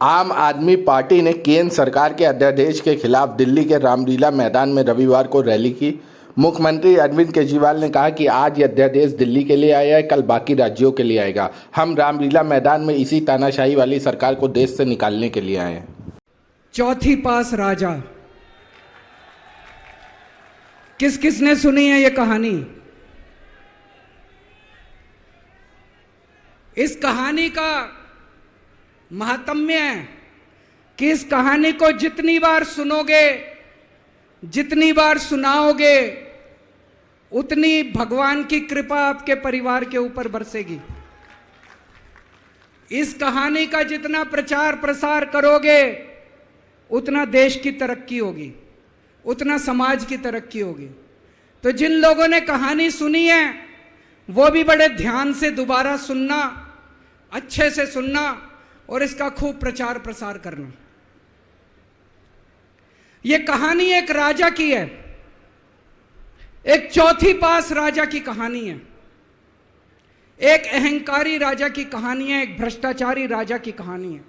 आम आदमी पार्टी ने केंद्र सरकार के अध्यादेश के खिलाफ दिल्ली के रामलीला मैदान में रविवार को रैली की। मुख्यमंत्री अरविंद केजरीवाल ने कहा कि आज यह अध्यादेश दिल्ली के लिए आया है, कल बाकी राज्यों के लिए आएगा। हम रामलीला मैदान में इसी तानाशाही वाली सरकार को देश से निकालने के लिए आए हैं। चौथी पास राजा, किस किस ने सुनी है ये कहानी? इस कहानी का महात्म्य है कि इस कहानी को जितनी बार सुनोगे, जितनी बार सुनाओगे, उतनी भगवान की कृपा आपके परिवार के ऊपर बरसेगी। इस कहानी का जितना प्रचार प्रसार करोगे, उतना देश की तरक्की होगी, उतना समाज की तरक्की होगी। तो जिन लोगों ने कहानी सुनी है वो भी बड़े ध्यान से दोबारा सुनना, अच्छे से सुनना और इसका खूब प्रचार प्रसार करना। यह कहानी एक राजा की है, एक चौथी पास राजा की कहानी है, एक अहंकारी राजा की कहानी है, एक भ्रष्टाचारी राजा की कहानी है।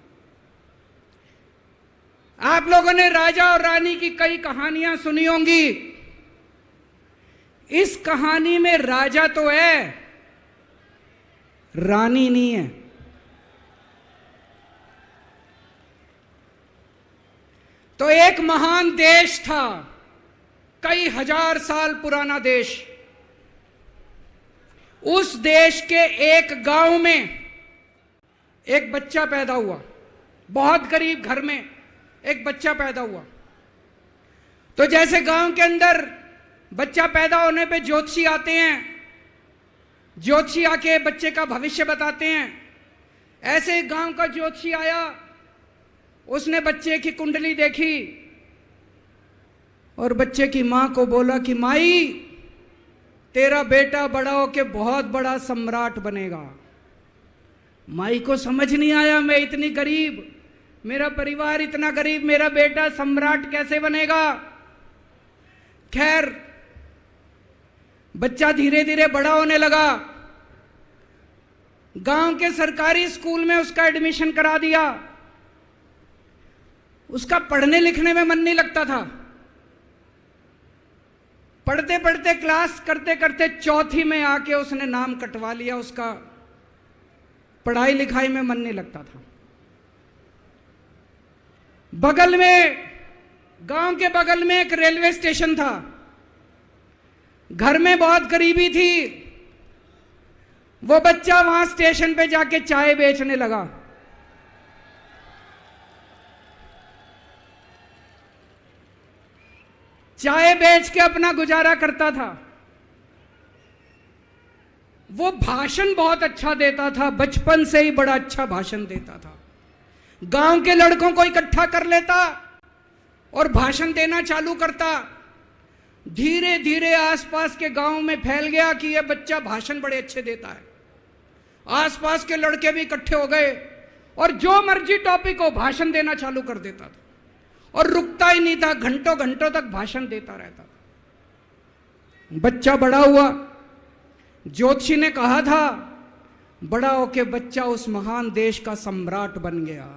आप लोगों ने राजा और रानी की कई कहानियां सुनी होंगी। इस कहानी में राजा तो है, रानी नहीं है। तो एक महान देश था, कई हजार साल पुराना देश। उस देश के एक गांव में एक बच्चा पैदा हुआ, बहुत गरीब घर में एक बच्चा पैदा हुआ। तो जैसे गांव के अंदर बच्चा पैदा होने पे ज्योतिषी आते हैं, ज्योतिषी आके बच्चे का भविष्य बताते हैं, ऐसे गांव का ज्योतिषी आया। उसने बच्चे की कुंडली देखी और बच्चे की मां को बोला कि माई, तेरा बेटा बड़ा होके बहुत बड़ा सम्राट बनेगा। माई को समझ नहीं आया, मैं इतनी गरीब, मेरा परिवार इतना गरीब, मेरा बेटा सम्राट कैसे बनेगा। खैर, बच्चा धीरे धीरे बड़ा होने लगा। गांव के सरकारी स्कूल में उसका एडमिशन करा दिया। उसका पढ़ने लिखने में मन नहीं लगता था। पढ़ते पढ़ते, क्लास करते करते चौथी में आके उसने नाम कटवा लिया। उसका पढ़ाई लिखाई में मन नहीं लगता था। बगल में, गांव के बगल में एक रेलवे स्टेशन था। घर में बहुत गरीबी थी। वो बच्चा वहां स्टेशन पे जाके चाय बेचने लगा। चाय बेच के अपना गुजारा करता था। वो भाषण बहुत अच्छा देता था, बचपन से ही बड़ा अच्छा भाषण देता था। गांव के लड़कों को इकट्ठा कर लेता और भाषण देना चालू करता। धीरे धीरे आसपास के गांव में फैल गया कि यह बच्चा भाषण बड़े अच्छे देता है। आसपास के लड़के भी इकट्ठे हो गए और जो मर्जी टॉपिक हो भाषण देना चालू कर देता था और रुकता ही नहीं था, घंटों घंटों तक भाषण देता रहता था। बच्चा बड़ा हुआ। ज्योतिषी ने कहा था बड़ा होके बच्चा उस महान देश का सम्राट बन गया।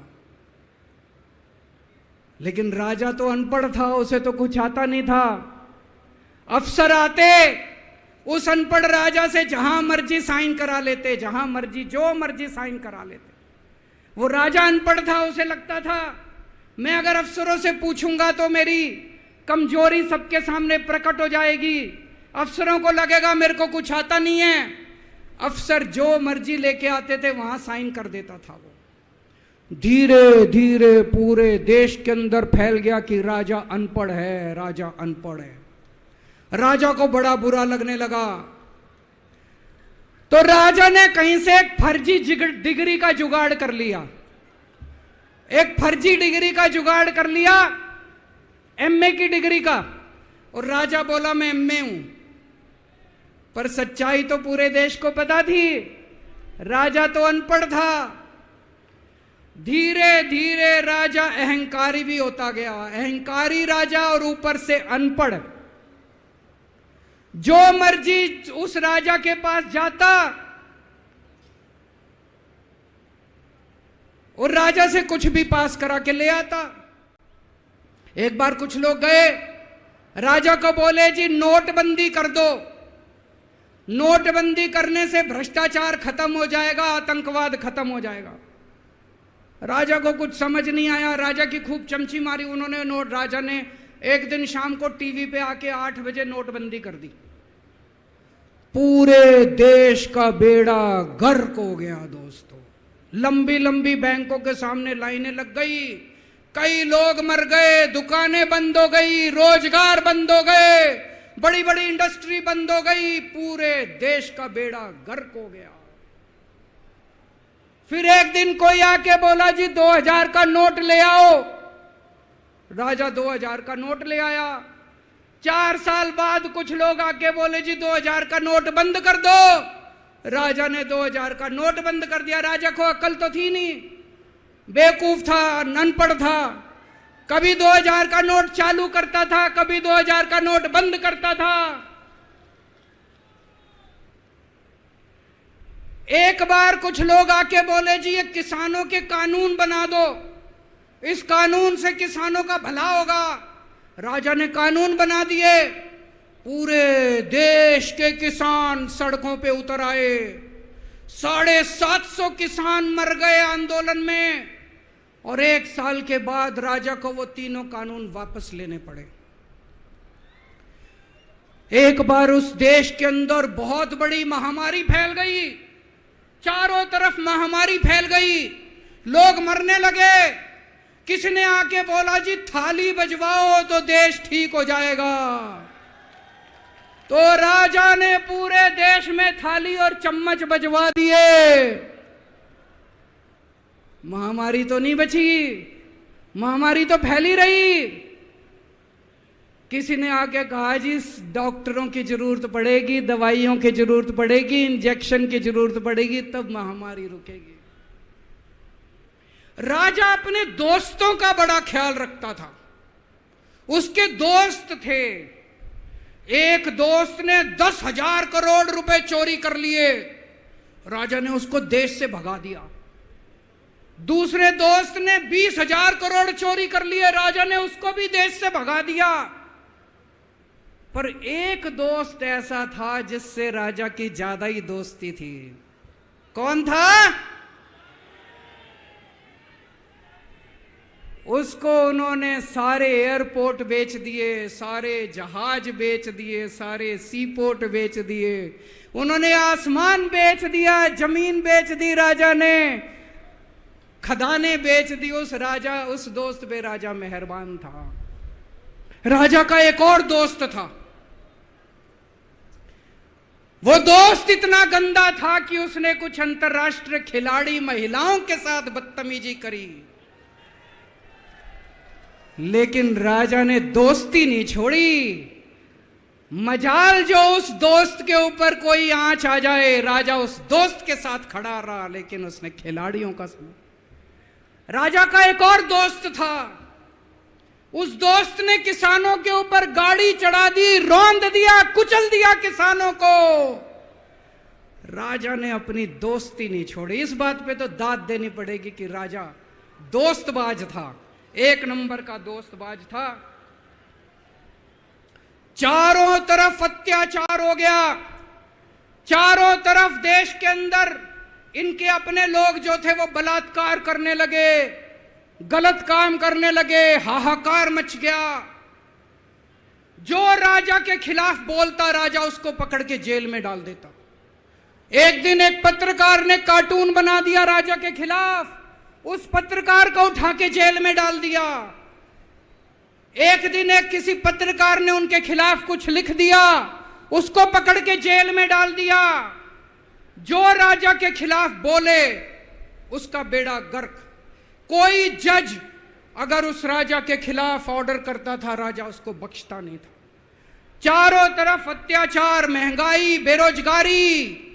लेकिन राजा तो अनपढ़ था, उसे तो कुछ आता नहीं था। अफसर आते, उस अनपढ़ राजा से जहां मर्जी साइन करा लेते, जहां मर्जी जो मर्जी साइन करा लेते। वो राजा अनपढ़ था, उसे लगता था मैं अगर अफसरों से पूछूंगा तो मेरी कमजोरी सबके सामने प्रकट हो जाएगी। अफसरों को लगेगा मेरे को कुछ आता नहीं है। अफसर जो मर्जी लेके आते थे वहां साइन कर देता था। वो धीरे धीरे पूरे देश के अंदर फैल गया कि राजा अनपढ़ है, राजा अनपढ़ है। राजा को बड़ा बुरा लगने लगा। तो राजा ने कहीं से एक फर्जी डिग्री का जुगाड़ कर लिया। एक फर्जी डिग्री का जुगाड़ कर लिया, एमए की डिग्री का। और राजा बोला मैं एमए हूं। पर सच्चाई तो पूरे देश को पता थी, राजा तो अनपढ़ था। धीरे धीरे राजा अहंकारी भी होता गया। अहंकारी राजा और ऊपर से अनपढ़। जो मर्जी उस राजा के पास जाता, और राजा से कुछ भी पास करा के ले आता। एक बार कुछ लोग गए, राजा को बोले जी नोटबंदी कर दो, नोटबंदी करने से भ्रष्टाचार खत्म हो जाएगा, आतंकवाद खत्म हो जाएगा। राजा को कुछ समझ नहीं आया, राजा की खूब चमची मारी उन्होंने। राजा ने एक दिन शाम को टीवी पे आके 8 बजे नोटबंदी कर दी। पूरे देश का बेड़ा गर्क हो गया दोस्तों। लंबी लंबी बैंकों के सामने लाइनें लग गई, कई लोग मर गए, दुकानें बंद हो गई, रोजगार बंद हो गए, बड़ी बड़ी इंडस्ट्री बंद हो गई, पूरे देश का बेड़ा गर्क हो गया। फिर एक दिन कोई आके बोला जी 2000 का नोट ले आओ। राजा 2000 का नोट ले आया। 4 साल बाद कुछ लोग आके बोले जी 2000 का नोट बंद कर दो। राजा ने 2000 का नोट बंद कर दिया। राजा को अक्ल तो थी नहीं, बेवकूफ था, अनपढ़ था। कभी 2000 का नोट चालू करता था, कभी 2000 का नोट बंद करता था। एक बार कुछ लोग आके बोले जी ये किसानों के कानून बना दो, इस कानून से किसानों का भला होगा। राजा ने कानून बना दिए। पूरे देश के किसान सड़कों पे उतर आए। 750 किसान मर गए आंदोलन में, और 1 साल के बाद राजा को वो तीनों कानून वापस लेने पड़े। एक बार उस देश के अंदर बहुत बड़ी महामारी फैल गई, चारों तरफ महामारी फैल गई, लोग मरने लगे। किसी ने आके बोला जी थाली बजवाओ तो देश ठीक हो जाएगा। तो राजा ने पूरे देश में थाली और चम्मच बजवा दिए। महामारी तो नहीं बची, महामारी तो फैली रही। किसी ने आके कहा जी डॉक्टरों की जरूरत पड़ेगी, दवाइयों की जरूरत पड़ेगी, इंजेक्शन की जरूरत पड़ेगी, तब महामारी रुकेगी। राजा अपने दोस्तों का बड़ा ख्याल रखता था। उसके दोस्त थे। एक दोस्त ने 10,000 करोड़ रुपए चोरी कर लिए, राजा ने उसको देश से भगा दिया। दूसरे दोस्त ने 20,000 करोड़ चोरी कर लिए, राजा ने उसको भी देश से भगा दिया। पर एक दोस्त ऐसा था जिससे राजा की ज्यादा ही दोस्ती थी। कौन था? उसको उन्होंने सारे एयरपोर्ट बेच दिए, सारे जहाज बेच दिए, सारे सी पोर्ट बेच दिए, उन्होंने आसमान बेच दिया, जमीन बेच दी राजा ने, खदानें बेच दी। उस दोस्त पे राजा मेहरबान था। राजा का एक और दोस्त था। वो दोस्त इतना गंदा था कि उसने कुछ अंतरराष्ट्रीय खिलाड़ी महिलाओं के साथ बदतमीजी करी, लेकिन राजा ने दोस्ती नहीं छोड़ी। मजाल जो उस दोस्त के ऊपर कोई आंच आ जाए, राजा उस दोस्त के साथ खड़ा रहा, लेकिन उसने खिलाड़ियों का समझ। राजा का एक और दोस्त था। उस दोस्त ने किसानों के ऊपर गाड़ी चढ़ा दी, रौंद दिया, कुचल दिया किसानों को। राजा ने अपनी दोस्ती नहीं छोड़ी। इस बात पे तो दाद देनी पड़ेगी कि राजा दोस्तबाज था, 1 नंबर का दोस्तबाज था। चारों तरफ अत्याचार हो गया, चारों तरफ देश के अंदर इनके अपने लोग जो थे वो बलात्कार करने लगे, गलत काम करने लगे, हाहाकार मच गया। जो राजा के खिलाफ बोलता, राजा उसको पकड़ के जेल में डाल देता। एक दिन एक पत्रकार ने कार्टून बना दिया राजा के खिलाफ, उस पत्रकार को उठा के जेल में डाल दिया। एक दिन एक किसी पत्रकार ने उनके खिलाफ कुछ लिख दिया, उसको पकड़ के जेल में डाल दिया। जो राजा के खिलाफ बोले उसका बेड़ा गर्क। कोई जज अगर उस राजा के खिलाफ ऑर्डर करता था, राजा उसको बख्शता नहीं था। चारों तरफ अत्याचार, महंगाई, बेरोजगारी।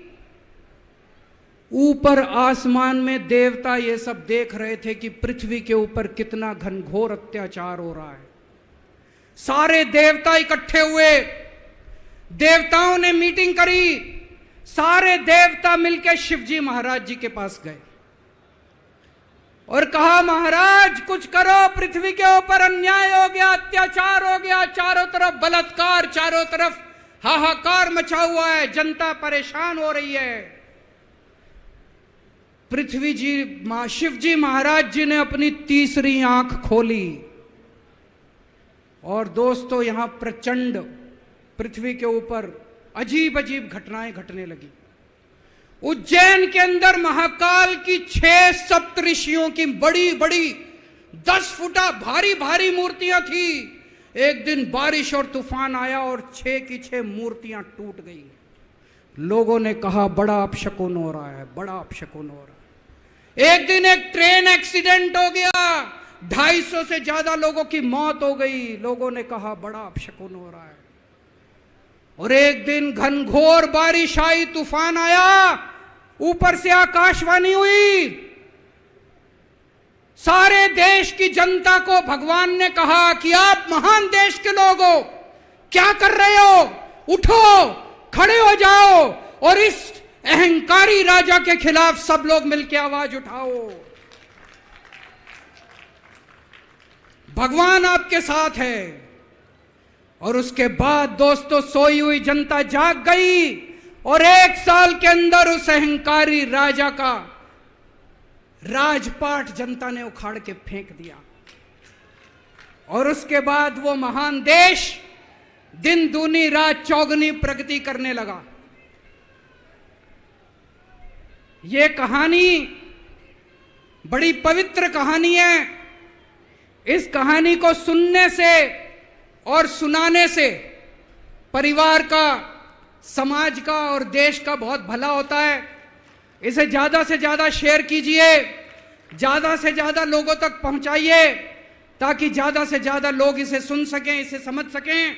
ऊपर आसमान में देवता ये सब देख रहे थे कि पृथ्वी के ऊपर कितना घनघोर अत्याचार हो रहा है। सारे देवता इकट्ठे हुए, देवताओं ने मीटिंग करी। सारे देवता मिलकर शिवजी महाराज जी के पास गए। और कहा महाराज कुछ करो, पृथ्वी के ऊपर अन्याय हो गया, अत्याचार हो गया, चारों तरफ बलात्कार, चारों तरफ हाहाकार मचा हुआ है, जनता परेशान हो रही है। पृथ्वी जी शिव जी महाराज जी ने अपनी तीसरी आंख खोली और दोस्तों यहां प्रचंड पृथ्वी के ऊपर अजीब अजीब घटनाएं घटने लगी। उज्जैन के अंदर महाकाल की 6 सप्तऋषियों की बड़ी बड़ी 10 फुटा भारी भारी मूर्तियां थी। एक दिन बारिश और तूफान आया और 6 की 6 मूर्तियां टूट गई। लोगों ने कहा बड़ा अपशकुन हो रहा है, बड़ा अपशकुन हो रहा है। एक दिन एक ट्रेन एक्सीडेंट हो गया, 250 से ज्यादा लोगों की मौत हो गई। लोगों ने कहा बड़ा अपशकुन हो रहा है। और एक दिन घनघोर बारिश आई, तूफान आया, ऊपर से आकाशवाणी हुई, सारे देश की जनता को भगवान ने कहा कि आप महान देश के लोग हो, क्या कर रहे हो, उठो, खड़े हो जाओ और इस अहंकारी राजा के खिलाफ सब लोग मिलकर आवाज उठाओ। भगवान आपके साथ है। और उसके बाद दोस्तों सोई हुई जनता जाग गई और 1 साल के अंदर उस अहंकारी राजा का राजपाट जनता ने उखाड़ के फेंक दिया। और उसके बाद वो महान देश दिन दूनी रात चौगुनी प्रगति करने लगा। ये कहानी बड़ी पवित्र कहानी है। इस कहानी को सुनने से और सुनाने से परिवार का, समाज का और देश का बहुत भला होता है। इसे ज्यादा से ज्यादा शेयर कीजिए, ज्यादा से ज्यादा लोगों तक पहुंचाइए ताकि ज्यादा से ज्यादा लोग इसे सुन सकें, इसे समझ सकें।